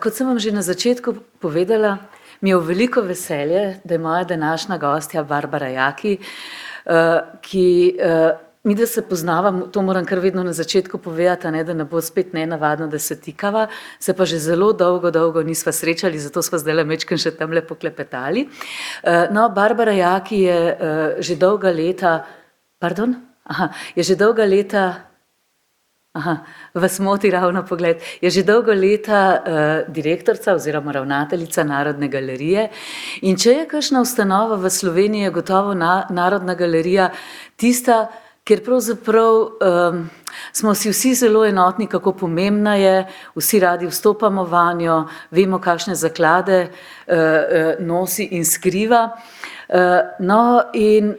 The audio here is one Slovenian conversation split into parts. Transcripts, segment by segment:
Kot sem vam že na začetku povedala, mi je v veliko veselje, da je moja današnja gostja Barbara Jaki, ki mi, da se poznavam, to moram kar vedno na začetku povedati, da ne bo spet nenavadno, da se tikava, se pa že zelo dolgo nisva srečali, zato sva zdajle majčkeno še tamle poklepetali. No, Barbara Jaki je že dolga leta, je že dolga leta, vas moti ravno pogled, je že dolgo leta direktorica oziroma ravnateljica Narodne galerije, in če je kakšna ustanova v Sloveniji, je gotovo Narodna galerija tista, kjer pravzaprav smo si vsi zelo enotni, kako pomembna je, vsi radi vstopamo vanjo, vemo, kakšne zaklade nosi in skriva. No, in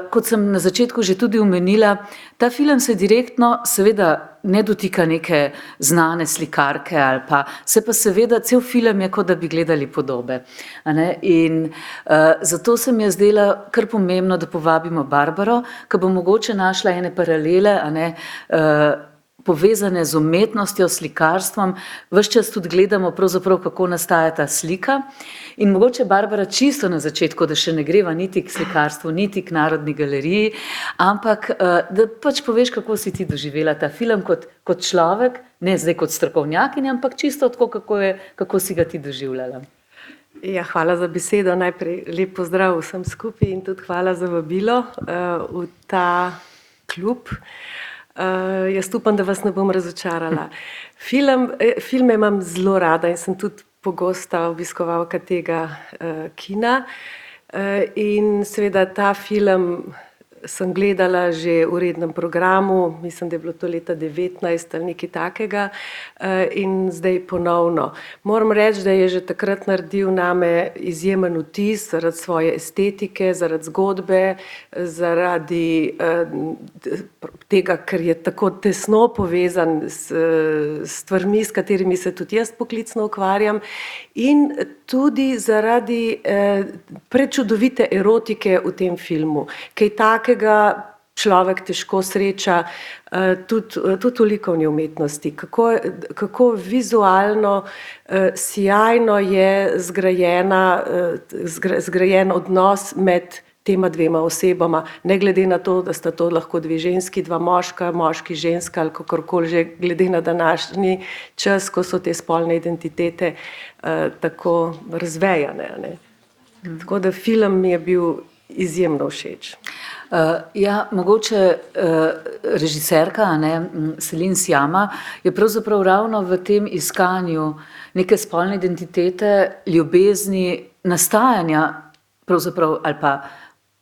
kot sem na začetku že tudi omenila, ta film se direktno seveda ne dotika neke znane slikarke ali pa, se pa seveda cel film je, kot da bi gledali podobe. In zato se mi je zdela kar pomembno, da povabimo Barbaro, ki bo mogoče našla ene paralele, povezane z umetnostjo, slikarstvom, ves čas tudi gledamo pravzaprav, kako nastaja ta slika. In mogoče, Barbara, čisto na začetku, da še ne greva niti k slikarstvu, niti k Narodni galeriji, ampak da pač poveš, kako si ti doživela ta film kot človek, ne zdaj kot strokovnjakinja, ampak čisto tako, kako si ga ti doživljala. Ja, hvala za besedo, najprej lep pozdrav vsem skupaj in tudi hvala za vabilo v ta klub. Jaz upam, da vas ne bom razočarala. Filme imam zelo rada in sem tudi pogosta obiskovalka tega kina. In seveda ta film sem gledala že v rednem programu, mislim, da je bilo to leta 19 ali nekaj takega, in zdaj ponovno. Moram reči, da je že takrat naredil name izjemen vtis zaradi svoje estetike, zaradi zgodbe, zaradi tega, ker je tako tesno povezan s stvarmi, s katerimi se tudi jaz poklicno ukvarjam, in tudi zaradi prečudovite erotike v tem filmu. Kaj takega človek težko sreča tudi v likovni umetnosti. Kako vizualno, sijajno je zgrajen odnos med tema dvema osebama, ne glede na to, da sta to lahko dve ženski, dva moška, moški, ženska ali kakorkoli že, glede na današnji čas, ko so te spolne identitete tako razvejane. Tako da film mi je bil izjemno všeč. Ja, mogoče režiserka, Celine Sciamma, je pravzaprav ravno v tem iskanju neke spolne identitete, ljubezni, nastajanja pravzaprav, ali pa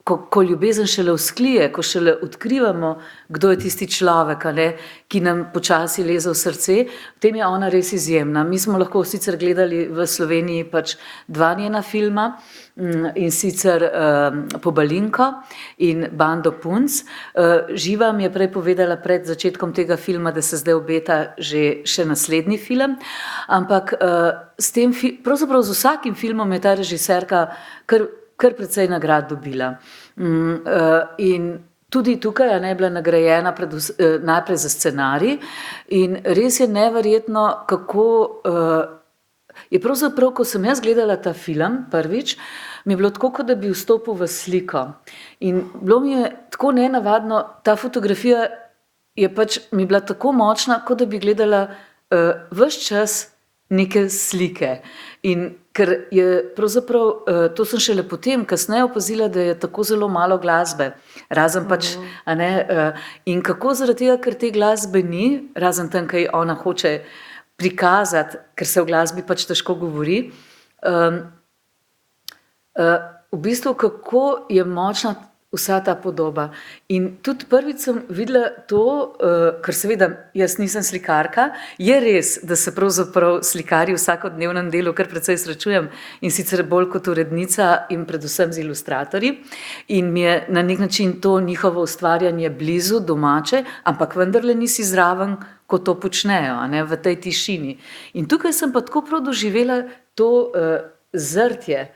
ko ljubezen šele vzklije, ko šele odkrivamo, kdo je tisti človek, ki nam počasi leze v srce, v tem je ona res izjemna. Mi smo lahko sicer gledali v Sloveniji pač dva njena filma, in sicer Pobalinko in Bando punc. Živa mi je prej povedala pred začetkom tega filma, da se zdaj obeta še naslednji film, ampak pravzaprav z vsakim filmom je ta režiserka kar precej nagrad dobila. In tudi tukaj je bila nagrajena najprej za scenarij in res je neverjetno, kako je pravzaprav, ko sem jaz gledala ta film prvič, mi je bilo tako, kot da bi vstopil v sliko. In bilo mi je tako nenavadno, ta fotografija je pač mi bila tako močna, kot da bi gledala ves čas neke slike. In ker je pravzaprav, to sem šele potem kasneje opazila, da je tako zelo malo glasbe, razen pač, in kako zaradi tega, ker te glasbe ni, razen tam, kaj ona hoče prikazati, ker se v glasbi pač težko govori, v bistvu, kako je močna vsa ta podoba. In tudi prvič sem videla to, ker seveda jaz nisem slikarka, je res, da se pravzaprav slikarji v vsakodnevnem delu kar precej srečujem, in sicer bolj kot urednica in predvsem z ilustratorji, in mi je na nek način to njihovo ustvarjanje blizu, domače, ampak vendarle nisi zraven, ko to počnejo, v tej tišini. In tukaj sem pa tako prav doživela to zrtje,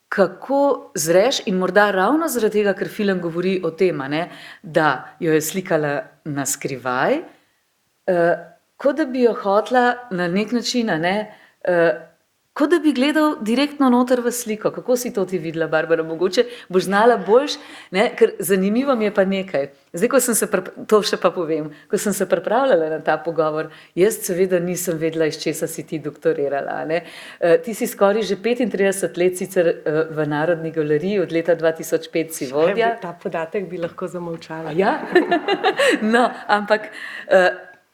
kako zreš, in morda ravno zaradi tega, ker film govori o tem, da jo je slikala na skrivaj, kot da bi jo hotela na nek način, a ne, kot da bi gledal direktno noter v sliko. Kako si to ti videla, Barbara? Mogoče boš znala boljš, ne, ker zanimivo mi je pa nekaj. Zdaj, ko sem se, to še pa povem, ko sem se pripravljala na ta pogovor, jaz seveda nisem vedela, iz česa si ti doktorirala, ne. Ti si skoraj že 35 let sicer v Narodni galeriji, od leta 2005 si vodja. Ta podatek bi lahko zamolčala. Ja, no, ampak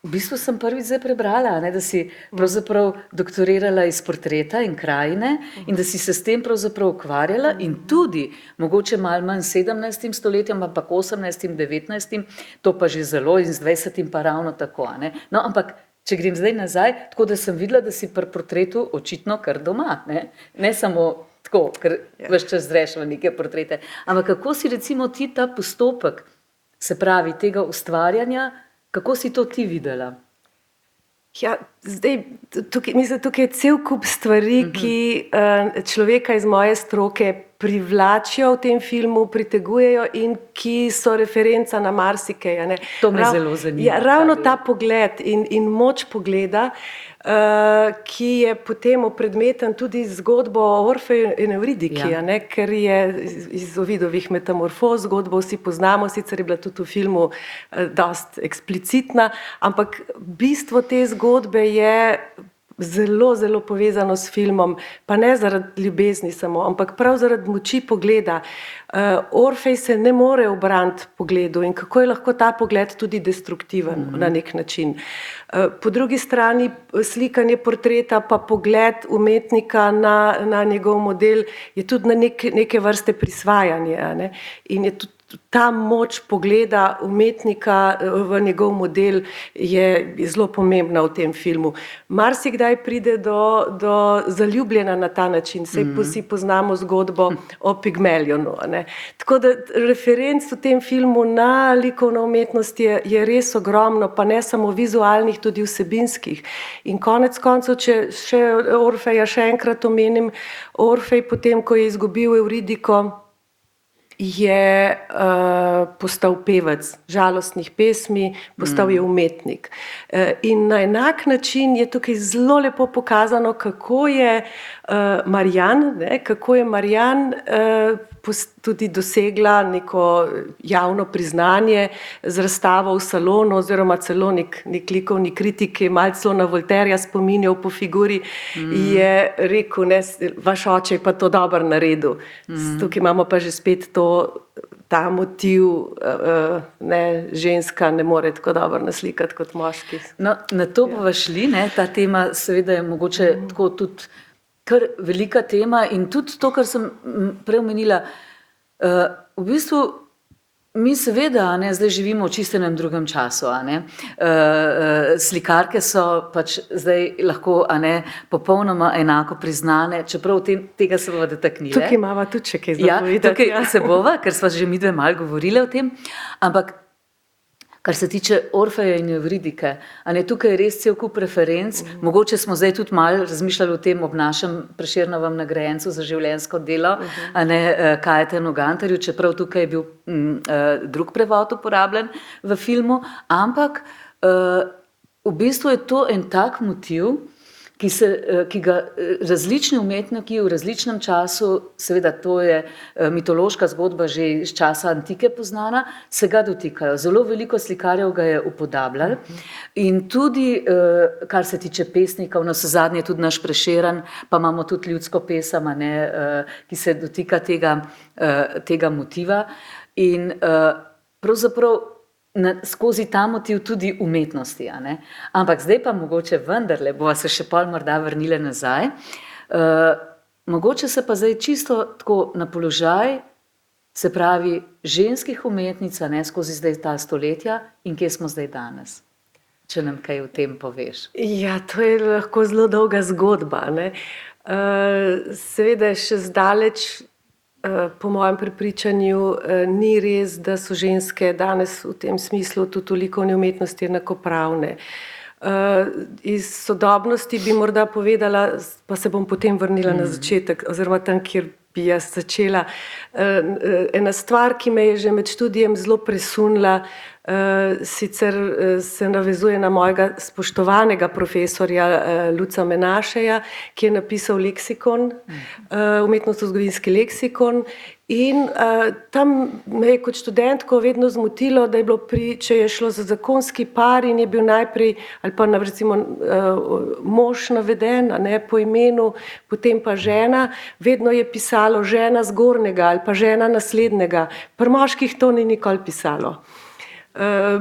v bistvu sem prvič zdaj prebrala, ne, da si pravzaprav doktorirala iz portreta in krajine in da si se s tem pravzaprav ukvarjala in tudi, mogoče malo manj 17. stoletjem, ampak 18., 19., to pa že zelo in z 20. pa ravno tako, ne. No, ampak če grem zdaj nazaj, tako da sem videla, da si pri portretu očitno kar doma, ne samo tako, ker ves čas zreš v neke portrete. Ampak kako si recimo ti ta postopek, se pravi, tega ustvarjanja, kako si to ti videla? Ja, zdaj, tukaj je cel kup stvari, ki človeka iz moje stroke privlačijo v tem filmu, pritegujejo in ki so referenca na marsikaj. A ne. To me zelo zanima. Ja, ravno ta pogled in moč pogleda, ki je potem opredmeten tudi zgodbo o Orfeju in Evridiki, Ja. a ne, ker je iz Ovidovih metamorfoz, zgodbo vsi poznamo, sicer je bila tudi v filmu dost eksplicitna, ampak bistvo te zgodbe je zelo, zelo povezano s filmom, pa ne zaradi ljubezni samo, ampak prav zaradi moči pogleda. Orfej se ne more ubraniti pogledu in kako je lahko ta pogled tudi destruktiven na nek način. Po drugi strani slikanje portreta pa pogled umetnika na njegov model je tudi na neke vrste prisvajanje, a ne? In je tudi ta moč pogleda umetnika v njegov model je zelo pomembna v tem filmu. Marsikdaj pride do zaljubljena na ta način, saj vsi poznamo zgodbo o Pigmalionu, a ne. Tako da referenc v tem filmu na likovno umetnost je res ogromno, pa ne samo vizualnih, tudi vsebinskih. In konec koncev, če še Orfeja še enkrat omenim, Orfej potem, ko je izgubil Evridiko, je postal pevec žalostnih pesmi, postal je umetnik. In na enak način je tukaj zelo lepo pokazano, kako je Marjan tudi dosegla neko javno priznanje z razstavo v salonu oziroma celo nek likovni kritik, ki je malce celo na Voltairja spominjal po figuri, je rekel, ne, vaš oče je pa to dobro naredil. Tukaj imamo pa že spet ta motiv, ne, ženska ne more tako dobro naslikati kot moški. No, na to bova šli, ne, ta tema seveda je mogoče tako tudi kar velika tema in tudi to, kar sem prej omenila, v bistvu mi seveda, a ne, zdaj živimo v čistenem drugem času, a ne. Slikarke so pač zdaj lahko, a ne, popolnoma enako priznane, čeprav tega se bova dotaknili. Tukaj imava tudi še kaj za povedati. Ja, tukaj se bova, ker sva že midve malo govorile o tem, ampak kar se tiče Orfeja in Evridike, a ne, tukaj je res cel kup referenc, mogoče smo zdaj tudi malo razmišljali o tem ob našem Prešernovem nagrajencu za življenjsko delo, a ne, Kajetanu Gantarju, čeprav tukaj je bil drug prevod uporabljen v filmu, ampak v bistvu je to en tak motiv, ki ga različni umetniki v različnem času, seveda to je mitološka zgodba že iz časa antike poznana, se ga dotikajo. Zelo veliko slikarjev ga je upodabljalo in tudi, kar se tiče pesnikov, navsezadnje tudi naš Prešeren, pa imamo tudi ljudsko pesem, a ne, ki se dotika tega motiva in pravzaprav skozi ta motiv tudi umetnosti, a ne. Ampak zdaj pa mogoče vendarle, bova se še pol morda vrnile nazaj, mogoče se pa zdaj čisto tako na položaj, se pravi ženskih umetnic, a ne, skozi zdaj ta stoletja in kje smo zdaj danes. Če nam kaj o tem poveš. Ja, to je lahko zelo dolga zgodba, ne. Seveda še zdaleč, po mojem prepričanju, ni res, da so ženske danes v tem smislu tudi v likovni umetnosti enakopravne. Iz sodobnosti bi morda povedala, pa se bom potem vrnila na začetek, oziroma tam, kjer bi jaz začela. Ena stvar, ki me je že med študijem zelo presunila, sicer se navezuje na mojega spoštovanega profesorja Luca Menašeja, ki je napisal leksikon, umetnostno-zgodovinski leksikon. In tam me je kot študentko vedno zmotilo, da je bilo če je šlo za zakonski par in je bil najprej, ali pa recimo mož naveden, ne, po imenu, potem pa žena, vedno je pisalo žena zgornjega ali pa žena naslednjega. Pri moških to ni nikoli pisalo.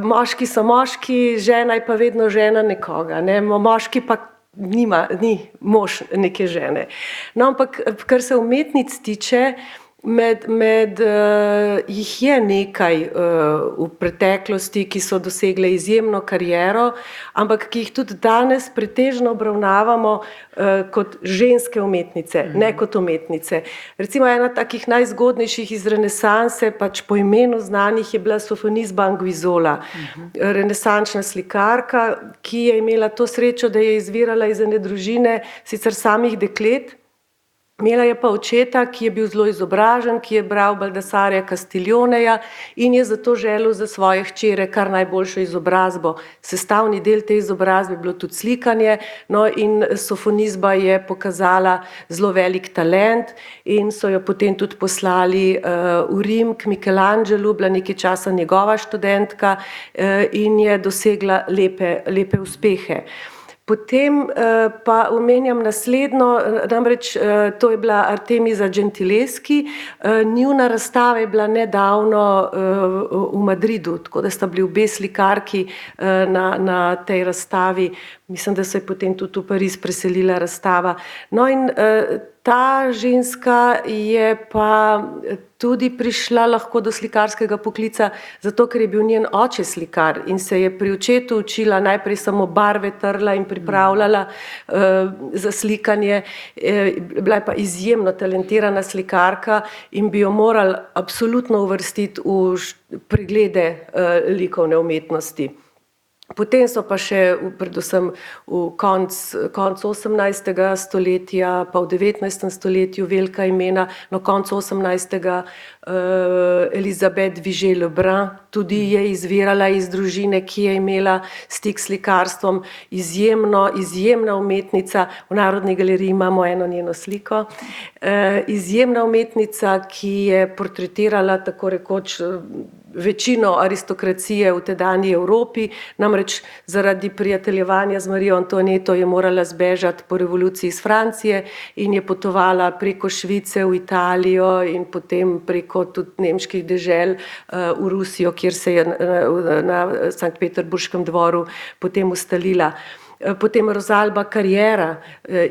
Moški so moški, žena je pa vedno žena nekoga, ne, moški pa ni mož neke žene. No, ampak kar se umetnic tiče, jih je nekaj v preteklosti, ki so dosegle izjemno kariero, ampak ki jih tudi danes pretežno obravnavamo kot ženske umetnice, ne kot umetnice. Recimo ena takih najzgodnejših iz renesanse, pač po imenu znanih, je bila Sofonisba Anguissola, renesančna slikarka, ki je imela to srečo, da je izvirala iz ene družine sicer samih deklet. Imela je pa očeta, ki je bil zelo izobražen, ki je bral Baldassarja Castiglioneja in je zato želel za svoje hčere kar najboljšo izobrazbo. Sestavni del te izobrazbe je bilo tudi slikanje, no, in Sofonisba je pokazala zelo velik talent in so jo potem tudi poslali v Rim k Michelangelu, bila nekaj časa njegova študentka in je dosegla lepe uspehe. Potem pa omenjam naslednjo, namreč to je bila Artemisa Gentileschi, njuna razstava je bila nedavno v Madridu, tako da sta bili obe slikarki na tej razstavi, mislim, da se je potem tudi v Pariz preselila razstava. No in ta ženska je pa tudi prišla lahko do slikarskega poklica, zato ker je bil njen oče slikar in se je pri očetu učila najprej samo barve trla in pripravljala za slikanje. Bila je pa izjemno talentirana slikarka in bi jo morali absolutno uvrstiti v preglede likovne umetnosti. Potem so pa še predvsem v koncu 18. stoletja, pa v 19. stoletju velika imena, no koncu 18. Elisabeth Vigée-Lebrun, tudi je izvirala iz družine, ki je imela stik s slikarstvom, izjemna umetnica, v Narodni galeriji imamo eno njeno sliko, izjemna umetnica, ki je portretirala tako rekoč večino aristokracije v tedanji Evropi, namreč zaradi prijateljevanja z Marijo Antoaneto je morala zbežati po revoluciji iz Francije in je potovala preko Švice v Italijo in potem preko tudi nemških dežel v Rusijo, kjer se je na Sankt-Peterburškem dvoru potem ustalila. Potem Rosalba Carriera,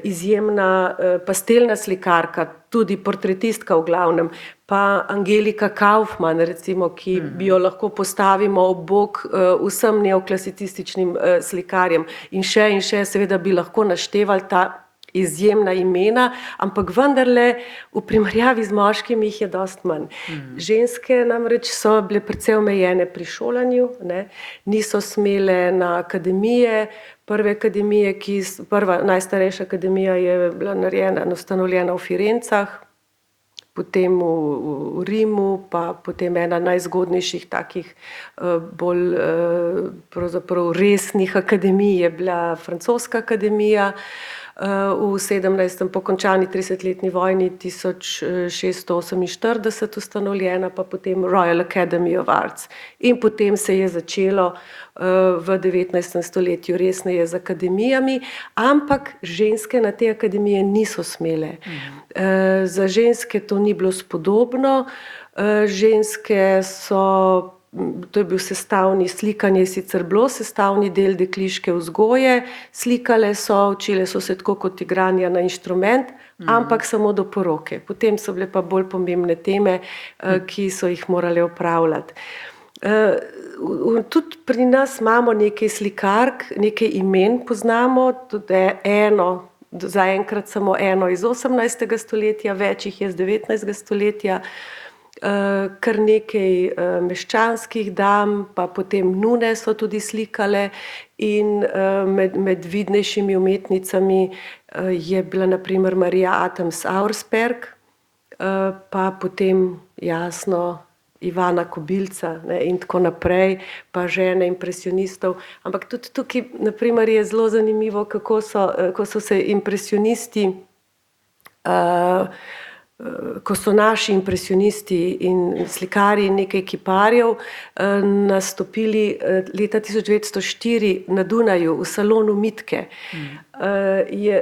izjemna pastelna slikarka, tudi portretistka v glavnem, pa Angelika Kaufmann, recimo, ki bi jo lahko postavimo ob bok vsem neoklasicističnim slikarjem. In še, seveda bi lahko naštevali ta izjemna imena, ampak vendarle v primerjavi z moškimi jih je dosti manj. Ženske namreč so bile precej omejene pri šolanju, ne, niso smele na akademije, prva najstarejša akademija je bila ustanovljena v Firencah, potem v Rimu, pa potem ena najzgodnejših takih bolj pravzaprav resnih akademij je bila Francoska akademija, v 17. po končani 30-letni vojni 1648 ustanovljena, pa potem Royal Academy of Arts. In potem se je začelo v 19. stoletju resneje z akademijami, ampak ženske na te akademije niso smele. Za ženske to ni bilo spodobno, ženske so, to je bil slikanje sicer bilo sestavni del dekliške vzgoje, slikale so, učile so se tako kot igranja na inštrument, ampak samo do poroke. Potem so bile pa bolj pomembne teme, ki so jih morale opravljati. Tudi pri nas imamo nekaj slikark, nekaj imen poznamo, tudi zaenkrat samo eno iz 18. stoletja, več jih je z 19. stoletja, kar nekaj meščanskih dam, pa potem nune so tudi slikale in med vidnejšimi umetnicami je bila na primer Marija Adams Auersperg, pa potem jasno Ivana Kobilca, ne, in tako naprej, pa žene impresionistov. Ampak tudi tukaj, na primer, je zelo zanimivo, ko so se impresionisti, ko so naši impresionisti in slikarji nekaj kiparjev nastopili leta 1904 na Dunaju v salonu Mitke. Je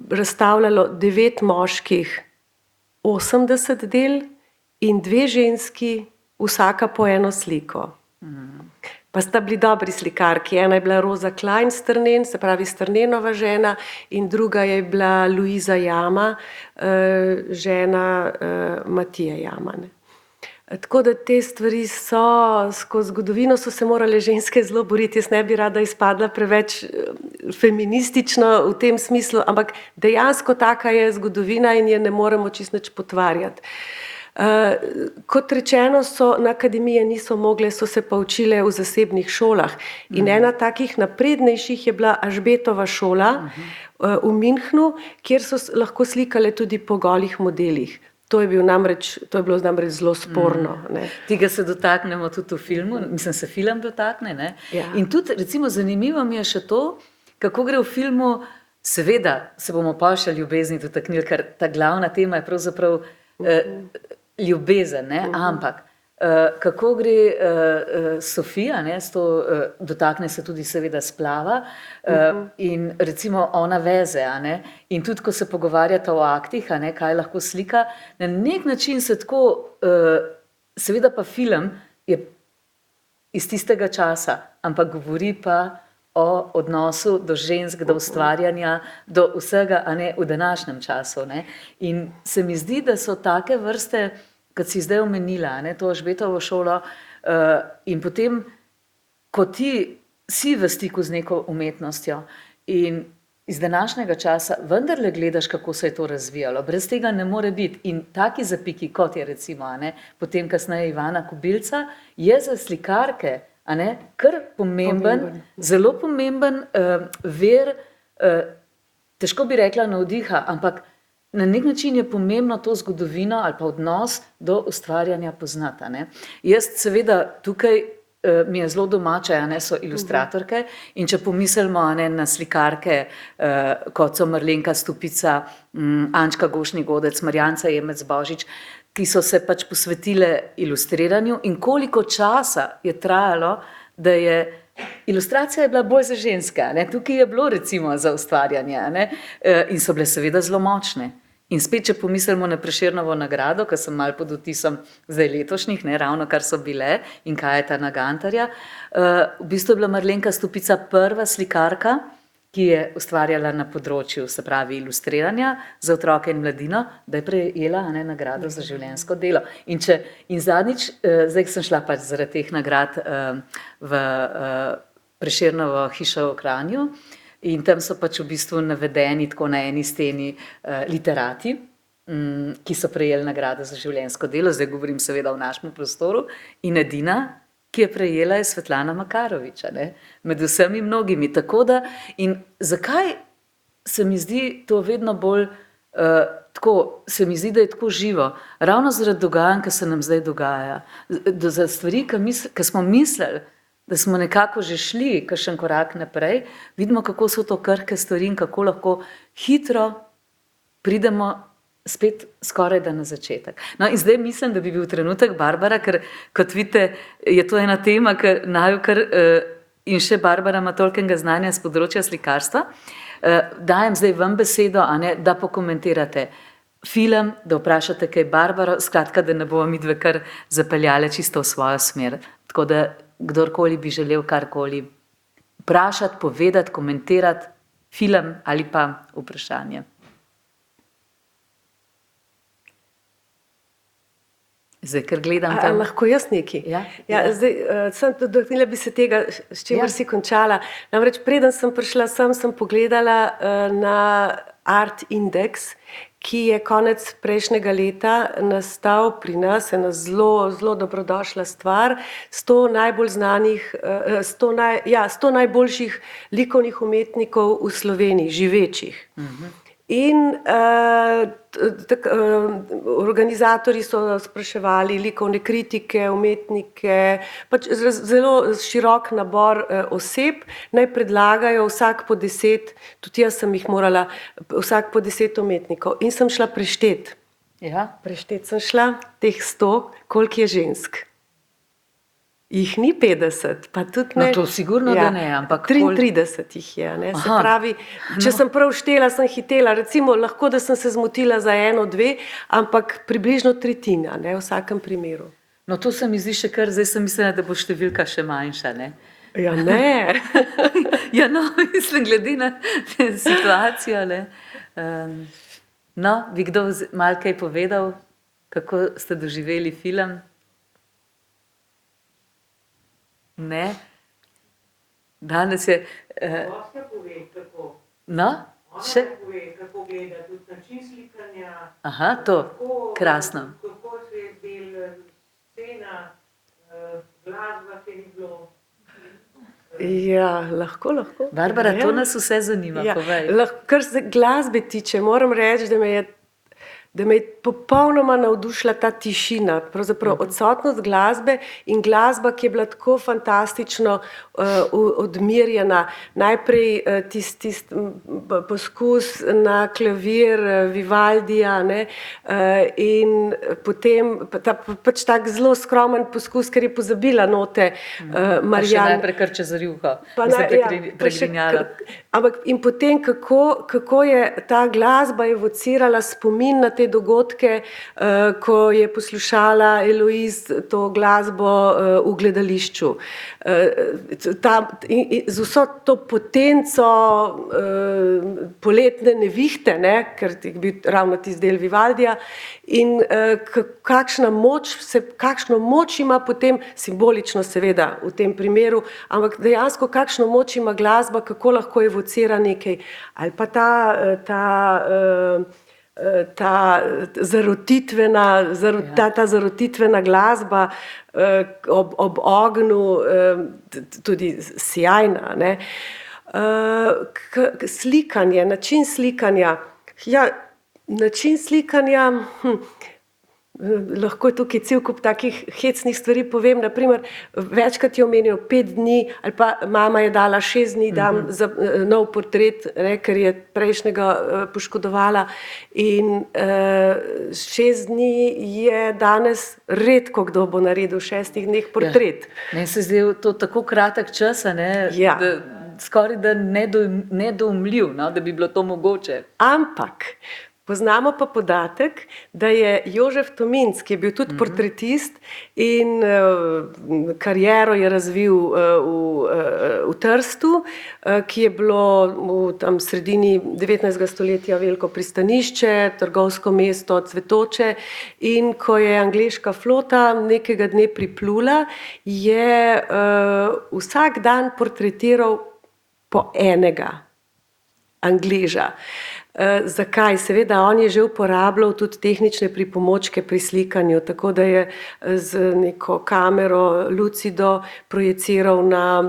razstavljalo 9 moških 80 del in 2 ženski, vsaka po eno sliko. Pa sta bili dobri slikarki. Ena je bila Roza Klein Strnen, se pravi Strnenova žena, in druga je bila Luiza Jama, žena Matije Jama. Ne. Tako da te stvari so, skozi zgodovino so se morale ženske zelo boriti. Jaz ne bi rada izpadla preveč feministično v tem smislu, ampak dejansko taka je zgodovina in je ne moremo čisto nič potvarjati. Kot rečeno, na akademije niso mogle, so se pa učile v zasebnih šolah. In ena takih naprednejših je bila Ažbetova šola v Münchnu, kjer so lahko slikale tudi po golih modelih. To je bilo namreč zelo sporno. Ne. Tega se dotaknemo tudi v filmu, mislim, se film dotakne. Ne? Ja. In tudi, recimo, zanimivo mi je še to, kako gre v filmu, seveda se bomo pa še ljubezni dotaknili, ker ta glavna tema je pravzaprav ljubezen, ne? Ampak kako gre Sofija, ne, dotakne se tudi seveda splava in recimo ona veze, a ne, in tudi ko se pogovarjata o aktih, a ne, kaj lahko slika, na nek način se tako, seveda pa film je iz tistega časa, ampak govori pa o odnosu do žensk, do ustvarjanja, do vsega, a ne, v današnjem času, ne. In se mi zdi, da so take vrste, kot si zdaj omenila, ne, to Ažbetovo šolo, in potem, ko ti si v stiku z neko umetnostjo in iz današnjega časa vendarle gledaš, kako se je to razvijalo, brez tega ne more biti. In taki zapiki, kot je recimo, a ne, potem kasneje Ivana Kobilca, je za slikarke, a ne, kar pomemben, zelo pomemben vir, težko bi rekla navdiha, ampak na nek način je pomembno to zgodovino ali pa odnos do ustvarjanja poznati. Ne. Jaz seveda tukaj mi je zelo domače, a ne, so ilustratorke, in če pomislimo, a ne, na slikarke, kot so Marlenka Stupica, Ančka Gošni Godec, Marjanca Jemec Božič, ki so se pač posvetile ilustriranju, in koliko časa je trajalo, da je ilustracija je bila bolj za ženske, a ne. Tukaj je bilo recimo za ustvarjanje, a ne, in so bile seveda zelo močne. In spet, če pomislimo na Prešernovo nagrado, ker sem malo pod vtisom zdaj letošnjih, ne, ravno kar so bile in kaj je ta Nagantarja, v bistvu je bila Marlenka Stupica prva slikarka, ki je ustvarjala na področju, se pravi, ilustriranja za otroke in mladino, da je prejela, a ne, nagrado za življenjsko delo. In zadnjič, zdaj sem šla pač zaradi teh nagrad v Prešernovo hišo v Kranju, in tam so pač v bistvu navedeni tako na eni steni literati, ki so prejeli nagrado za življenjsko delo, zdaj govorim seveda v našem prostoru, in edina, ki je prejela, je Svetlana Makaroviča, ne, med vsemi mnogimi. Tako da, in zakaj se mi zdi to vedno bolj tako, se mi zdi, da je tako živo, ravno zaradi dogajanj, ki se nam zdaj dogaja, za stvari, ki smo mislili, da smo nekako že šli kakšen korak naprej, vidimo, kako so to krhke stvari in kako lahko hitro pridemo spet skoraj da na začetek. No, in zdaj mislim, da bi bil trenutek, Barbara, ker kot vidite, je to ena tema, ker naju kar, in še Barbara ima tolikega znanja z področja slikarstva. Dajem zdaj vam besedo, a ne, da pokomentirate film, da vprašate kaj Barbaro, skratka, da ne bomo midve kar zapeljale čisto v svojo smer. Tako da kdorkoli bi želel karkoli vprašati, povedati, komentirati film ali pa vprašanje. Zdaj, ker gledam tam. Lahko jaz nekaj? Ja. Zdaj, sem dotaknila bi se tega, s čimer si končala. Namreč, preden sem prišla sem pogledala na Art Index, ki je konec prejšnjega leta nastal pri nas, ena zelo, zelo dobrodošla stvar, 100 najbolj znanih, 100 najboljših likovnih umetnikov v Sloveniji, živečih. In organizatorji so spraševali likovne kritike, umetnike, pač zelo širok nabor oseb, naj predlagajo vsak po 10, tudi jaz sem jih morala, vsak po 10 umetnikov. In sem šla preštet. Ja. Preštet sem šla, teh 100, koliko je žensk. Jih ni 50, pa tudi ne. No, to sigurno, da ne, ampak 33 jih je, ne. Se pravi, če sem prav štela, sem hitela, recimo, lahko, da sem se zmotila za 1, 2, ampak približno tretjina, ne, v vsakem primeru. No, to se mi zdi še kar, zdaj sem mislila, da bo številka še manjša, ne? Ja, ne. Ja, no, mislim, glede na situacijo, ne. No, bi kdo malo kaj povedal, kako ste doživeli film? Ne. Danes je... Osja pove, kako. No, še? Ona pove, kako gleda tudi način slikanja. Aha, to, krasno. Kako se je del scena, glasba, ki ni bilo. Ja, lahko. Barbara, to nas vse zanima, povej. Kar se glasbe tiče, moram reči, da me je popolnoma navdušila ta tišina, pravzaprav odsotnost glasbe in glasba, ki je bila tako fantastično odmirjena. Najprej tisti poskus na klavir Vivaldija, ne, in potem pač tak zelo skromen poskus, ker je pozabila note Marjan. Pa še najprej kar čez rjuho, pregrinjala. Ampak in potem, kako je ta glasba evocirala spomin na te dogodke, ko je poslušala Eloise to glasbo v gledališču. Z vso to potenco poletne nevihte, ne, ker je bil ravno tisti del Vivaldija, in kakšno moč ima potem, simbolično seveda v tem primeru, ampak dejansko kakšno moč ima glasba, kako lahko evocira nekaj. Ali pa ta zarotitvena glasba ob ognju, tudi sijajna, ne. Slikanje, način slikanja. Ja, način slikanja, lahko je tukaj cel kup takih hecnih stvari povem, naprimer, večkrat je omenil 5 dni, ali pa mama je dala 6 dni, dam za nov portret, ne, ker je prejšnjega poškodovala, in 6 dni je danes redko kdo bo naredil v 6 dneh portret. Ja. Meni se zdi to tako kratek čas, ne, ja, da skoraj da nedoumljiv, no, da bi bilo to mogoče. Ampak poznamo pa podatek, da je Jožef Tominc, ki je bil tudi portretist in kariero je razvil v Trstu, ki je bilo v tam sredini 19. stoletja veliko pristanišče, trgovsko mesto, cvetoče, in ko je angleška flota nekega dne priplula, je vsak dan portretiral po enega Angleža. Zakaj? Seveda, on je že uporabljal tudi tehnične pripomočke pri slikanju, tako da je z neko kamero lucido projiciral na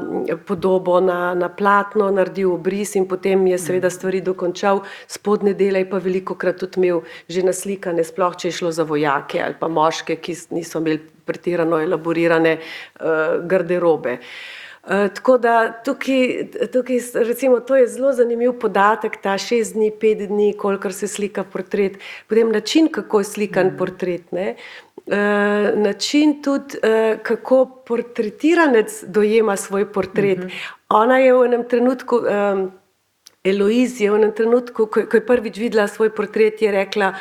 podobo na platno, naredil obris in potem je seveda stvari dokončal, spodnje dele je pa velikokrat tudi imel že naslikane, sploh če je šlo za vojake ali pa moške, ki niso imeli pretirano elaborirane garderobe. Tako da tukaj recimo, to je zelo zanimiv podatek, ta 6 dni, 5 dni, kolikor se slika portret, potem način, kako je slikan portret, ne, način tudi, kako portretiranec dojema svoj portret. Ona je v enem trenutku, Eloise je v enem trenutku, ko je prvič videla svoj portret, je rekla,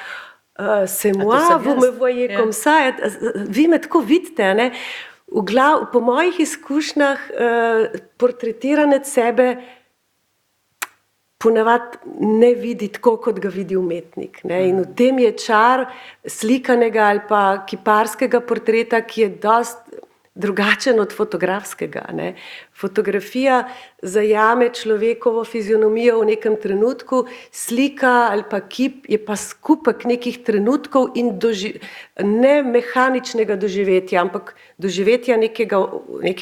c'est moi, vous me voyez comme ça, vi me tako vidite, ne. Po mojih izkušnjah portretiranec sebe ponavadi ne vidi tako, kot ga vidi umetnik, ne. In v tem je čar slikanega ali pa kiparskega portreta, ki je dosti drugačen od fotografskega, ne. Fotografija zajame človekovo fizionomijo v nekem trenutku, slika ali pa kip je pa skupek nekih trenutkov in ne mehaničnega doživetja, ampak doživetja neke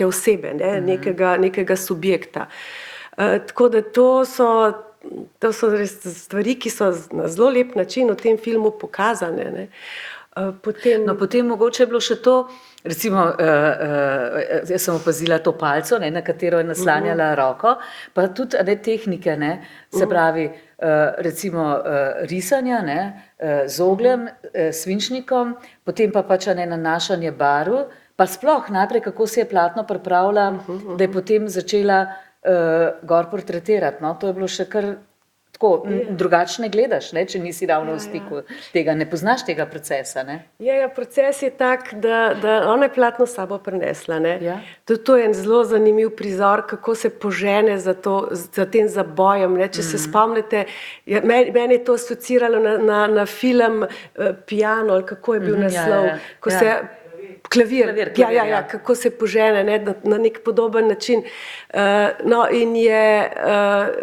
osebe, ne, nekega subjekta. Tako da to so to so res stvari, ki so na zelo lep način v tem filmu pokazane, ne. Potem, No, potem mogoče je bilo še to, recimo, jaz sem opazila to palco, ne, na katero je naslanjala roko, pa tudi ne, tehnike, ne, se pravi, recimo risanja, ne, z ogljem, svinčnikom, potem pa pač ne, nanašanje barv, pa sploh najprej, kako se je platno pripravila, da je potem začela gor portretirati. No, to je bilo še kar tako, drugačne gledaš, ne, če nisi ravno v stiku tega, ne poznaš tega procesa, ne? Ja, proces je tak, da ona je platno s sabo prinesla, ne. Ja. Tudi to je en zelo zanimiv prizor, kako se požene za tem zabojem, ne. Če se spomnite, meni je to asociiralo na film Piano, ali kako je bil naslov, ko se Klavir, ja, kako se požene, ne, na nek podoben način. No, in je,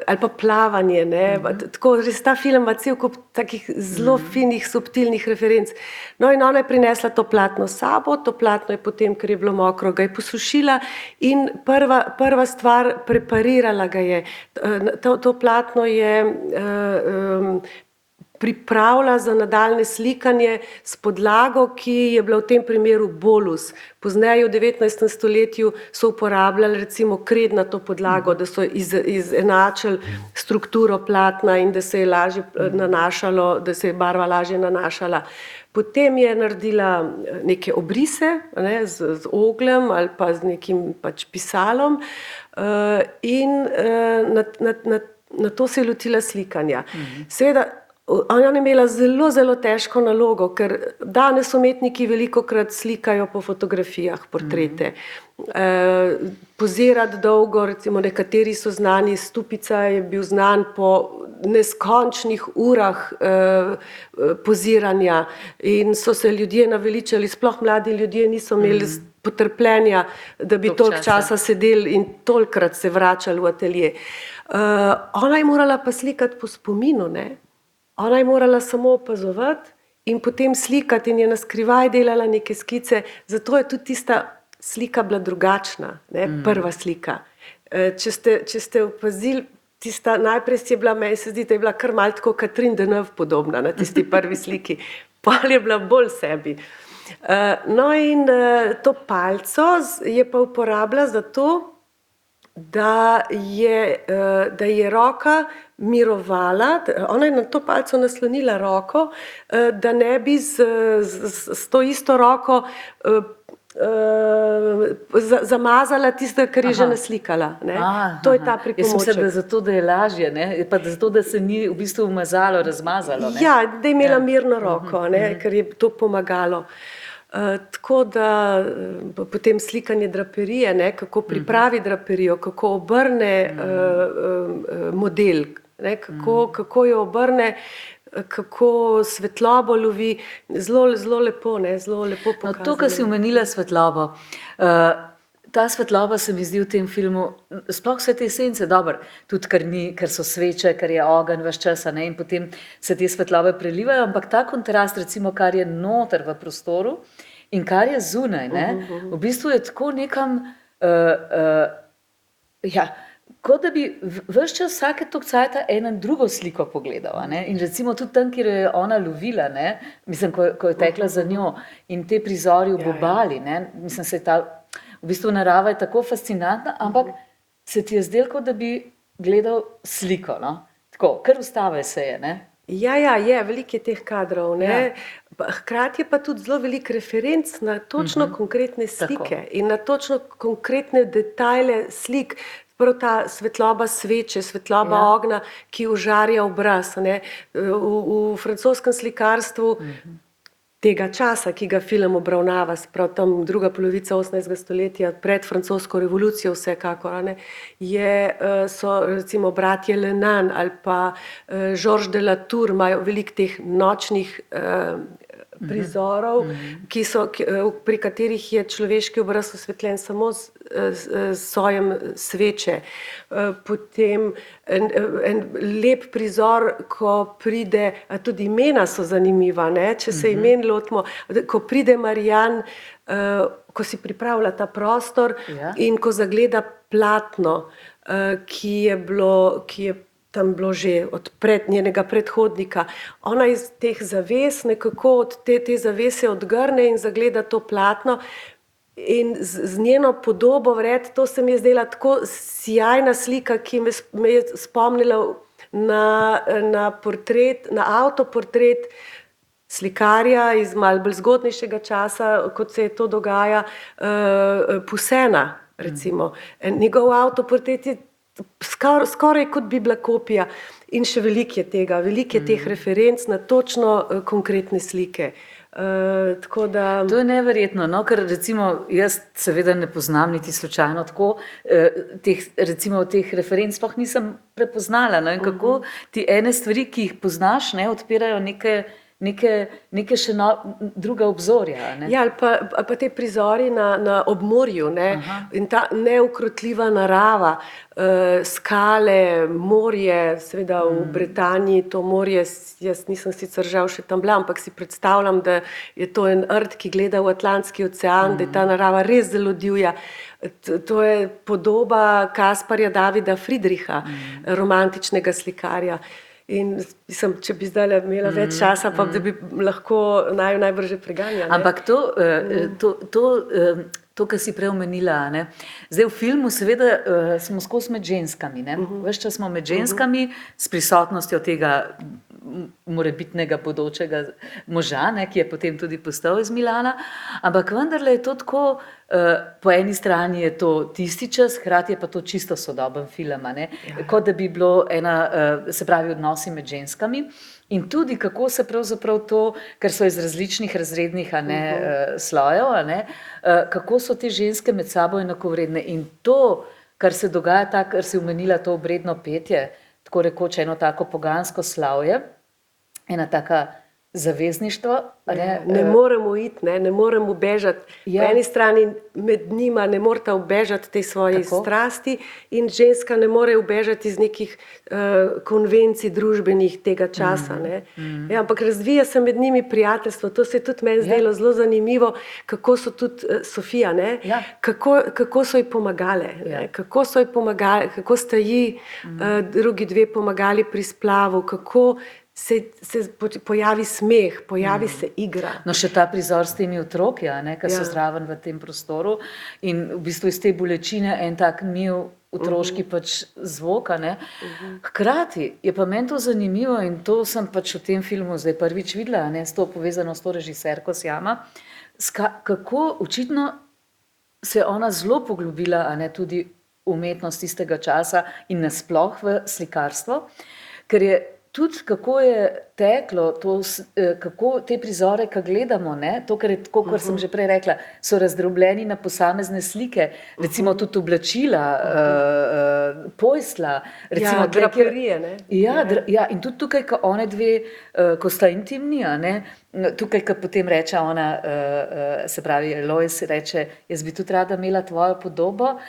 ali pa plavanje, ne, tako res ta film ima cel kup takih zelo finih, subtilnih referenc. No, in ona je prinesla to platno s sabo, to platno je potem, ker je bilo mokro, ga je posušila in prva stvar, preparirala ga je. To platno je pripravila za nadaljne slikanje s podlago, ki je bila v tem primeru bolus. Pozneje v 19. stoletju so uporabljali recimo krednato podlago, da so izenačili strukturo platna in da se je lažje nanašalo, da se je barva lažje nanašala. Potem je naredila neke obrise, ne, z ogljem ali pa z nekim pač pisalom in na to se je lotila slikanja. Seveda, ona je imela zelo, zelo težko nalogo, ker danes umetniki velikokrat slikajo po fotografijah portrete. Pozirati dolgo, recimo nekateri so znani, Stupica je bil znan po neskončnih urah poziranja in so se ljudje naveličali, sploh mladi ljudje niso imeli potrpljenja, da bi toliko časa sedeli in tolikokrat se vračali v atelje. Ona je morala pa slikati po spominu, ne. Ona je morala samo opazovati in potem slikati in je naskrivaj delala neke skice, zato je tudi tista slika bila drugačna, ne, prva slika. Če ste opazili, tista najprej je bila, meni se zdi, da je bila kar malo tako Catherine Deneuve podobna na tisti prvi sliki, pol je bila bolj sebi. No in to palco je pa uporabila zato, da je roka mirovala, ona je na to palco naslonila roko, da ne bi s to isto roko zamazala tistega, kar je že naslikala. Ne. To je ta pripomoček. Jaz sem se, da zato, da je lažje, ne, pa zato, da se ni v bistvu umazalo, razmazalo. Ne. Ja, da je imela mirno roko, ne, ker je to pomagalo. Tako da potem slikanje draperije, ne, kako pripravi draperijo, kako obrne model, ne, kako jo obrne, kako svetlobo lovi, zelo lepo, ne, zelo lepo pokazano. No, to, kar si omenila svetlobo, ta svetloba se mi zdi v tem filmu, sploh vse te sence, dobro, tudi ker so sveče, ker je ogenj ves čas, ne, in potem se te svetlobe prelivajo, ampak ta kontrast, recimo, kar je noter v prostoru in kar je zunaj, ne, v bistvu je tako nekam, ja, kot da bi ves čas vsake toliko cajta eno drugo sliko pogledal, ne, in recimo tudi tam, kjer je ona lovila, ne, mislim, ko je tekla za njo in te prizori v obali, ne, mislim, se je ta, v bistvu narava je tako fascinantna, ampak se ti je zdelo, kot da bi gledal sliko, no, tako, kar ustave se je, ne. Ja, je, veliko je teh kadrov, ne. Ja. Hkrati je pa tudi zelo veliko referenc na točno konkretne slike in na točno konkretne detajle slik. Prav ta svetloba sveče, svetloba ognja, ki užarja obraz, ne. V francoskem slikarstvu tega časa, ki ga film obravnava, prav tam druga polovica 18. stoletja, pred francosko revolucijo vsekakor, ne, so recimo bratje Lenan ali pa Georges de la Tour imajo veliko teh nočnih prizorov, pri katerih je človeški obraz osvetljen samo s sojem sveče. Potem en lep prizor, ko pride, tudi imena so zanimiva, ne, če se imen lotimo, ko pride Marijan, ko si pripravlja ta prostor in ko zagleda platno, ki je tam bilo že od njenega predhodnika. Ona iz teh zaves nekako od te zavese odgrne in zagleda to platno in z njeno podobo vred, to se mi je zdela tako sjajna slika, ki me je spomnila na portret, na avtoportret slikarja iz malo bolj zgodnejšega časa, kot se je to dogaja, Poussin'a, recimo. Njegov avtoportret je skoraj kot bi bila kopija in še veliko je tega, veliko je teh referenc na točno konkretne slike. Tako da... To je neverjetno, no, ker recimo jaz seveda ne poznam niti slučajno tako, recimo teh referenc sploh nisem prepoznala, no, in kako ti ene stvari, ki jih poznaš, ne, odpirajo neke še druga obzorja. Ne? Ja, ali pa te prizori na obmorju, ne? In ta neukrotljiva narava, skale, morje, seveda v Britaniji to morje, jaz nisem sicer žal še tam bila, ampak si predstavljam, da je to en rt, ki gleda v Atlantski ocean, da je ta narava res zelo divja. To je podoba Kasparja Davida Friedricha, romantičnega slikarja. In mislim, če bi zdaj imela več časa, pa da bi lahko najbrž preganjala. Ampak to, kar si prej omenila, ne? Zdaj v filmu seveda smo skozi med ženskami, ne? Ves čas smo med ženskami s prisotnostjo tega morebitnega bodočega moža, ne, ki je potem tudi postal iz Milana, ampak vendarle je to tako, po eni strani je to tisti čas, hkrati je pa to čisto sodoben film, ne, kot da bi bilo se pravi odnosi med ženskami in tudi kako se pravzaprav to, ker so iz različnih razrednih slojev, kako so te ženske med sabo enakovredne in to, kar se dogaja, kar si omenila, to obredno petje, tako rekoč eno tako pogansko slavje, ena taka zavezništvo. Ne moremo iti, ne moremo bežati. Po eni strani med njima ne morata ubežati te svoje strasti in ženska ne more ubežati iz nekih konvencij družbenih tega časa. Ja, ampak razvija se med njimi prijateljstvo. To se je tudi meni zdelo zelo zanimivo, kako so tudi Sofija, kako so ji pomagale. Kako so ji pomagale, kako sta ji drugi dve pomagali pri splavu, kako se pojavi smeh, pojavi se igra. No, še ta prizor s temi otroki, ki so zraven v tem prostoru in v bistvu iz te bolečine en tak mil otroški pač zvok. Hkrati je pa meni to zanimivo in to sem pač v tem filmu zdaj prvič videla, s to povezano s to režiserko Sjama, kako očitno se je ona zelo poglobila tudi umetnost tistega časa in nasploh v slikarstvo, ker je tudi kako je teklo, kako te prizore, ki gledamo, to, kar je tako, kot sem že prej rekla, so razdrobljeni na posamezne slike, recimo tudi oblačila, pojsla, recimo draperije, Ja, in tudi tukaj, ko one dve, ko sta intimni, tukaj, ko potem reče ona, se pravi, Lois reče, jaz bi tudi rada imela tvojo podobo,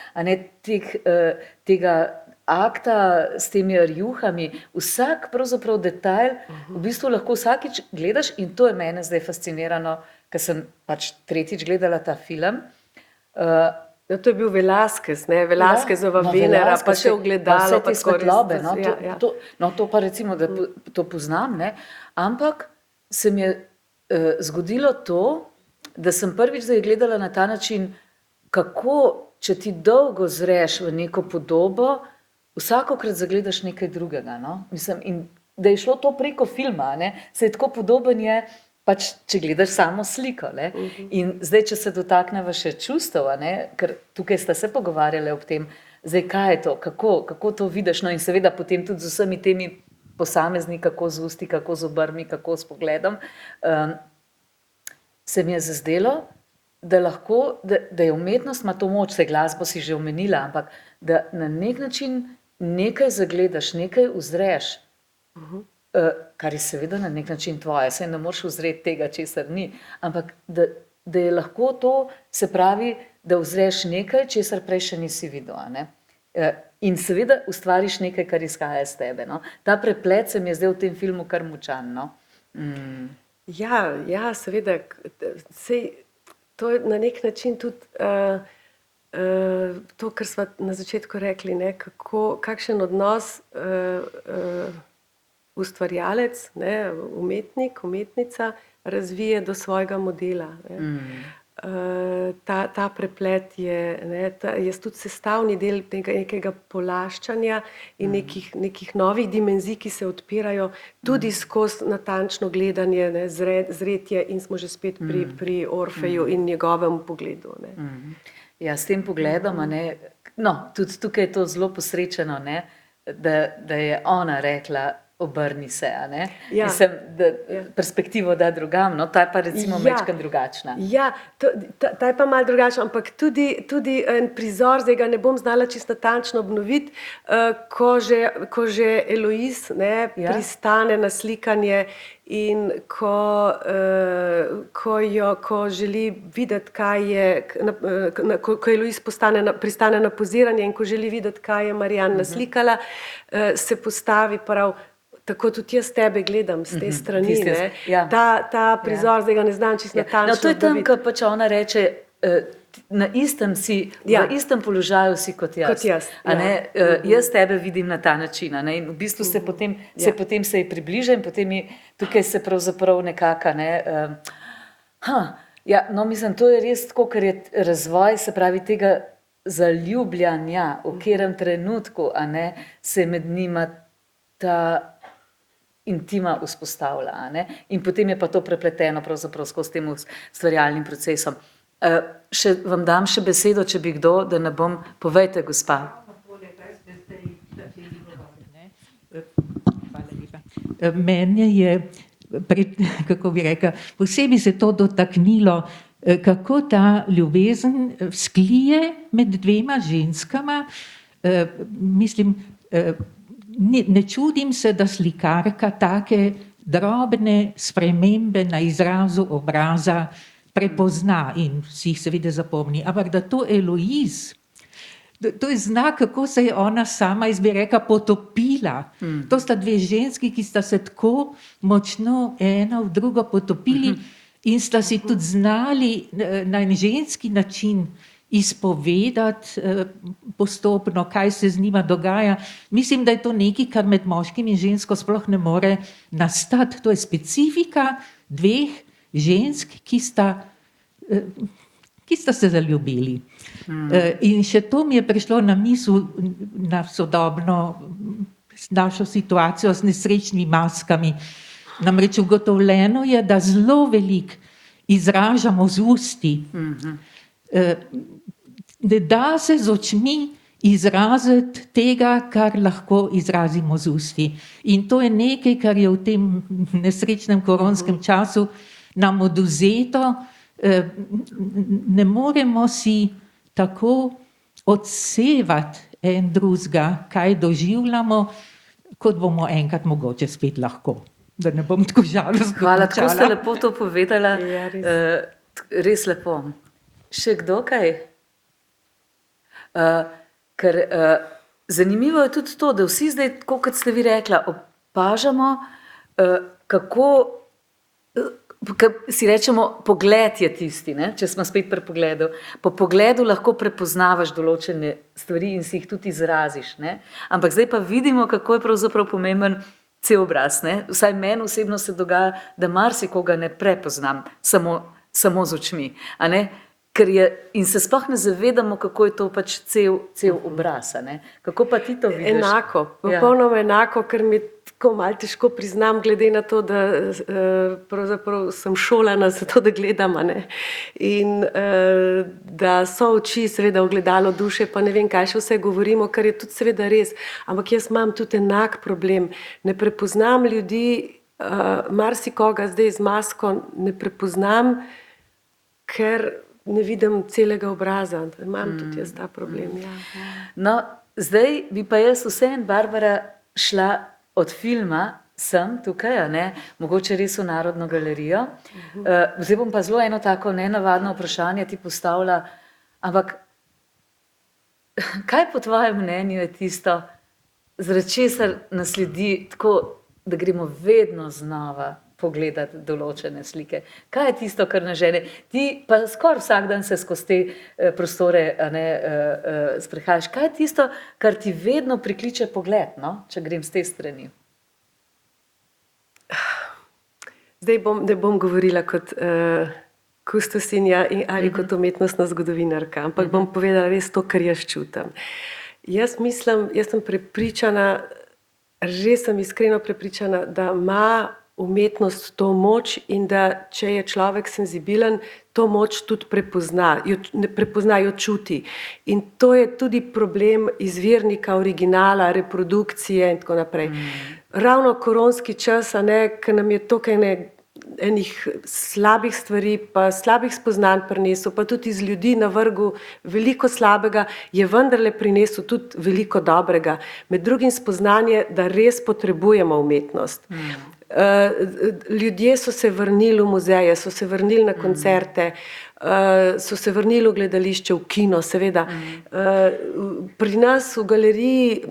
tega akta s temi rjuhami, vsak pravzaprav detajl, v bistvu lahko vsakič gledaš in to je mene zdaj fascinirano, ker sem pač tretjič gledala ta film. To je bil Velázquez, Velázquezova Venera, pa še ogledalo. Pa vse te svetlobe, to pa recimo, da to poznam, ampak se mi je zgodilo to, da sem prvič zdaj gledala na ta način, kako, če ti dolgo zreš v neko podobo, vsakokrat zagledaš nekaj drugega. Mislim, in da je šlo to preko filma, se je tako podoben je, pač, če gledaš samo sliko. In zdaj, če se dotakneva še čustev, ker tukaj sta se pogovarjali ob tem, zdaj, kaj je to, kako to vidiš, in seveda potem tudi z vsemi temi posamezni, kako z usti, kako z obrvmi, kako s pogledom, se mi je zazdelo, da je umetnost, ima to moč, se glasbo si že omenila, ampak da na nek način nekaj zagledaš, nekaj uzreš, kar je seveda na nek način tvoje, saj ne moreš uzreti tega, česar ni, ampak da je lahko to, se pravi, da uzreš nekaj, česar prej še nisi videl. In seveda ustvariš nekaj, kar izhaja iz tebe. Ta preplet se mi je zdaj v tem filmu kar močan. Ja, seveda, to je na nek način tudi to, kar smo na začetku rekli, ne, kakšen odnos ustvarjalec, ne, umetnik, umetnica razvije do svojega modela. Ne. Ta preplet je, ne, je tudi sestavni del tega nekega polaščanja in nekih novih dimenzij, ki se odpirajo tudi skozi natančno gledanje, ne, zretje in smo že spet pri Orfeju in njegovem pogledu. Ne. Ja, s tem pogledom, a ne, no, tudi tukaj je to zelo posrečeno, ne, da je ona rekla, obrni se, a ne? Ja. Mislim, da perspektivo da drugam, no, ta je pa recimo majčkeno drugačna. Ja, ta je pa malo drugačna, ampak tudi en prizor, zdaj ga ne bom znala čisto natančno obnoviti, ko že Eloise, ne, pristane na slikanje in ko želi videti, kaj je, ko Eloise pristane na poziranje in ko želi videti, kaj je Marijan naslikala, se postavi prav, tako tudi jaz tebe gledam z te strani, ne. Ja. Ta prizor, zdaj ga ne znam čisto natančno No, to je tam, obnoviti. ko pač ona reče, na istem si, v istem položaju si kot jaz. Kot jaz, A ne, jaz tebe vidim na ta način, a ne, in v bistvu se potem se ji približa in potem tukaj se pravzaprav nekako, ne, ja, no, mislim, to je res tako, ker je razvoj, se pravi, tega zaljubljanja, v katerem trenutku, a ne, se med njima ta intima vzpostavlja, a ne, in potem je pa to prepleteno pravzaprav skozi tem ustvarjalnim procesom. Še vam dam še besedo, če bi kdo, da ne bom, povejte, gospa. Hvala lepa. Mene je, kako bi rekla, posebej se to dotaknilo, kako ta ljubezen vzklije med dvema ženskama. Mislim, ne čudim se, da slikarka take drobne spremembe na izrazu obraza prepozna in si jih seveda zapomni. Ampak da to Eloise, to je znak, kako se je ona sama, jaz bi rekla, potopila. To sta dve ženski, ki sta se tako močno ena v drugo potopili in sta si tudi znali na en ženski način izpovedati postopno, kaj se z njima dogaja. Mislim, da je to nekaj, kar med moškim in žensko sploh ne more nastati. To je specifika dveh žensk, ki sta se zaljubili. In še to mi je prišlo na misel na sodobno našo situacijo s nesrečnimi maskami. Namreč ugotovljeno je, da zelo veliko izražamo z usti. Ne da se z očmi izraziti tega, kar lahko izrazimo z usti. In to je nekaj, kar je v tem nesrečnem koronskem času nam oduzeto. Ne moremo si tako odsevati en drugega, kaj doživljamo, kot bomo enkrat mogoče spet lahko. Da ne bom tako žalostno Hvala, končala. tako ste lepo to povedala. Ja, res. Res lepo. Še kdo kaj? Ker zanimivo je tudi to, da vsi zdaj, tako kot ste vi rekla, opažamo, kako si rečemo, pogled je tisti, ne? Če smo spet pri pogledu. Po pogledu lahko prepoznavaš določene stvari in si jih tudi izraziš. Ne? Ampak zdaj pa vidimo, kako je pravzaprav pomemben cel obraz. Ne? Vsaj meni osebno se dogaja, da marsikoga ne prepoznam samo z očmi. A ne? Ker je, in se sploh ne zavedamo, kako je to pač cel obraz. A ne? Kako pa ti to vidiš? Enako, popolnoma enako, ker mi tako malo težko priznam, glede na to, da pravzaprav sem šolana za to, da gledam, a ne. In da so oči seveda ogledalo duše, pa ne vem, kaj še vse govorimo, kar je tudi seveda res. Ampak jaz imam tudi enak problem. Ne prepoznam ljudi, marsikoga zdaj z masko ne prepoznam, ker ne vidim celega obraza. Imam tudi jaz ta problem, ja. No, zdaj bi pa jaz vseeno, Barbara, šla od filma sem tukaj, a ne, mogoče res v Narodno galerijo. Zdaj bom pa zelo eno tako nenavadno vprašanje ti postavila, ampak kaj po tvojem mnenju je tisto, zaradi česar nas ljudi tako, da gremo vedno znova pogledati določene slike. Kaj je tisto, kar nas žene? Ti pa skoraj vsak dan se skozi te prostore sprehajaš. Kaj je tisto, kar ti vedno prikliče pogled, no? Če grem z te strani? Zdaj ne bom govorila kot kustosinja ali kot umetnostna zgodovinarka, ampak bom povedala res to, kar jaz čutim. Jaz sem prepričana, res sem iskreno prepričana, da ima umetnost to moč in da če je človek senzibilen, to moč tudi prepozna, jo čuti. In to je tudi problem izvirnika, originala, reprodukcije in tako naprej. Ravno koronski čas, ker nam je toliko enih slabih stvari, pa slabih spoznanj prinesel, pa tudi iz ljudi navrgel veliko slabega, je vendarle prinesel tudi veliko dobrega. Med drugim spoznanje, da res potrebujemo umetnost. Ljudje so se vrnili v muzeje, so se vrnili na koncerte, so se vrnili v gledališče, v kino, seveda. Pri nas v galeriji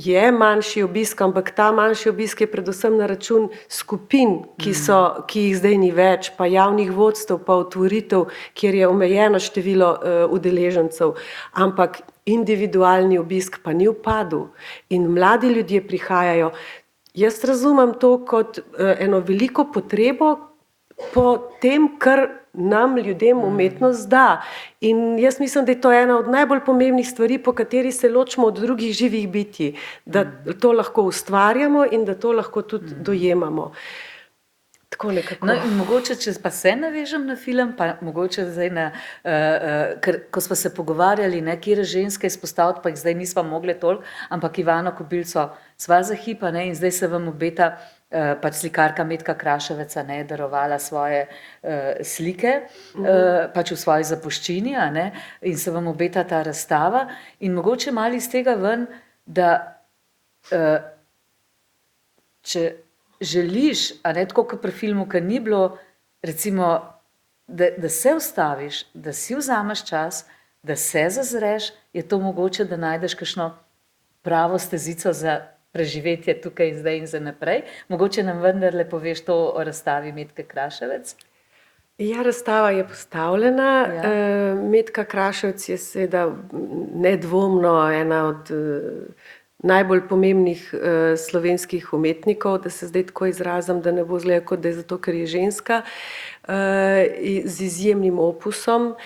je manjši obisk, ampak ta manjši obisk je predvsem na račun skupin, ki jih zdaj ni več, pa javnih vodstev, pa otvoritev, kjer je omejeno število udeležencev. Ampak individualni obisk pa ni upadel in mladi ljudje prihajajo. Jaz razumem to kot eno veliko potrebo po tem, kar nam ljudem umetnost da. In jaz mislim, da je to ena od najbolj pomembnih stvari, po kateri se ločimo od drugih živih bitij. Da to lahko ustvarjamo in da to lahko tudi dojemamo. Tako nekako. No in mogoče, če pa se navežem na film, pa mogoče zdaj ker ko smo se pogovarjali, kjere ženske izpostaviti, pa jih zdaj nisva mogle toliko, ampak Ivano Kobilco sva za hip, in zdaj se vam obeta pač slikarka Metka Kraševec, darovala svoje slike, pač v svoji zapuščini, in se vam obeta ta razstava. In mogoče malo iz tega ven, da če želiš, tako kot pri filmu, ker ni bilo, recimo, da se ustaviš, da si vzameš čas, da se zazreš, je to mogoče, da najdeš kakšno pravo stezico za preživetje tukaj in zdaj in za naprej. Mogoče nam vendarle poveš to o razstavi Metke Kraševec? Ja, razstava je postavljena. Metka Kraševec je seveda nedvomno ena od najbolj pomembnih slovenskih umetnikov, da se zdaj tako izrazim, da ne bo zgleda, kot da je zato, ker je ženska, z izjemnim opusom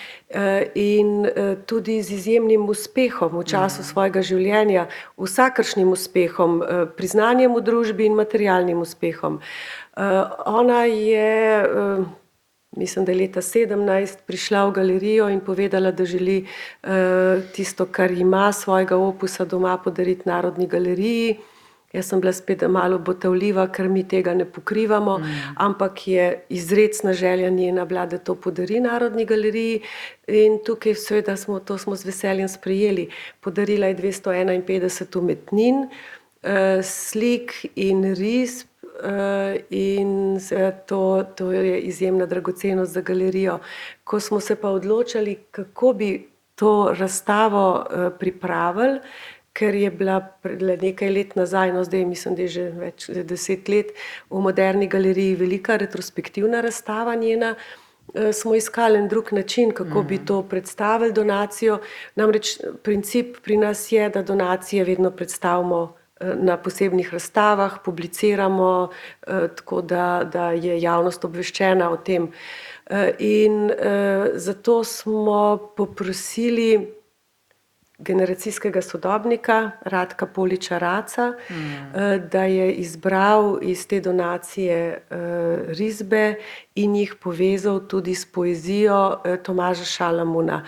in tudi z izjemnim uspehom v času svojega življenja, vsakršnim uspehom, priznanjem v družbi in materialnim uspehom. Ona je, mislim, da je leta 17 prišla v galerijo in povedala, da želi tisto, kar ima svojega opusa doma, podariti Narodni galeriji. Jaz sem bila spet malo botavljiva, ker mi tega ne pokrivamo, ampak je izrecna želja njena bila, da to podari Narodni galeriji in tukaj seveda smo z veseljem sprejeli. Podarila je 251 umetnin, slik in risb, in to je izjemna dragocenost za galerijo. Ko smo se pa odločali, kako bi to razstavo pripravili, ker je bila nekaj let nazaj, zdaj mislim, da je že več 10 let, v Moderni galeriji velika retrospektivna razstava njena, smo iskali en drug način, kako bi to predstavili donacijo. Namreč princip pri nas je, da donacije vedno predstavimo na posebnih razstavah, publiciramo, tako da je javnost obveščena o tem. In zato smo poprosili generacijskega sodobnika Radka Poliča Raca, da je izbral iz te donacije risbe in jih povezal tudi s poezijo Tomaža Šalamuna.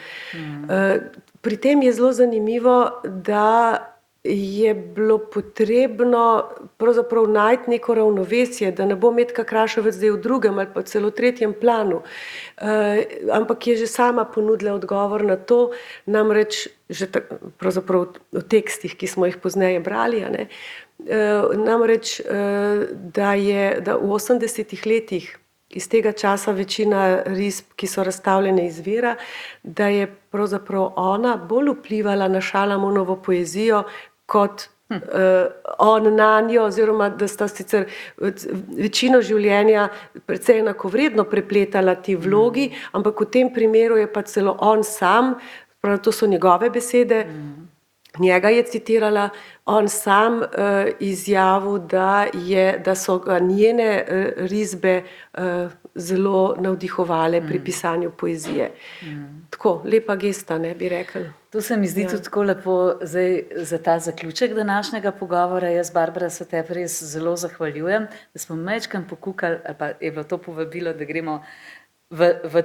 Pri tem je zelo zanimivo, da je bilo potrebno pravzaprav najti neko ravnovesje, da ne bo Metka Kraševec zdaj v drugem ali pa celo tretjem planu, ampak je že sama ponudila odgovor na to, namreč že pravzaprav v tekstih, ki smo jih pozneje brali, namreč, da v 80-ih letih iz tega časa večina risb, ki so razstavljene, izvira, da je pravzaprav ona bolj vplivala na Šalamunovo poezijo kot on na njo, oziroma da sta sicer večino življenja precej enakovredno prepletala ti vlogi, ampak v tem primeru je pa celo on sam, prav to so njegove besede, njega je citirala, on sam izjavil, da so ga njene risbe zelo navdihovale pri pisanju poezije. Tako, lepa gesta, ne bi rekli. To se mi zdi tudi tako lepo zdaj za ta zaključek današnjega pogovora. Jaz, Barbara, se tebi res zelo zahvaljujem, da smo majčkeno pokukali, ali pa je bilo to povabilo, da gremo v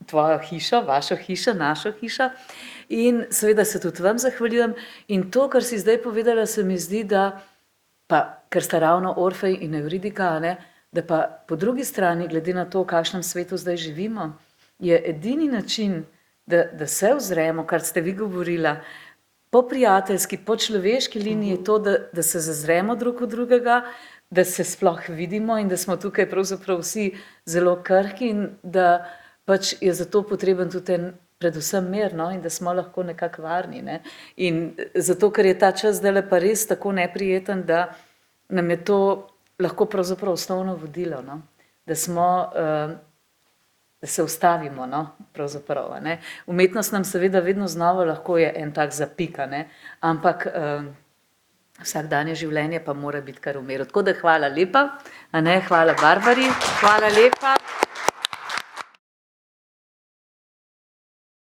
tvojo hišo, vašo hišo, našo hišo. In seveda se tudi vam zahvaljujem. In to, kar si zdaj povedala, se mi zdi, da pa, ker sta ravno Orfej in Evridika, ne, da pa po drugi strani, glede na to, v kakšnem svetu zdaj živimo, je edini način, da se ozremo, kar ste vi govorila, po prijateljski, po človeški liniji, je to, da se zazremo drug v drugega, da se sploh vidimo in da smo tukaj pravzaprav vsi zelo krhki in da pač je zato potreben tudi predvsem mir, no, in da smo lahko nekako varni. Ne. In zato, ker je ta čas zdajle pa res tako neprijeten, da nam je to lahko pravzaprav osnovno vodilo, no. Da smo, da se ustavimo, no, pravzaprav. Ne. Umetnost nam seveda vedno znova lahko je en tak zapik, ne, ampak vsakdanje življenje pa mora biti kar v miru. Tako da hvala lepa, a ne, hvala Barbari. Hvala lepa.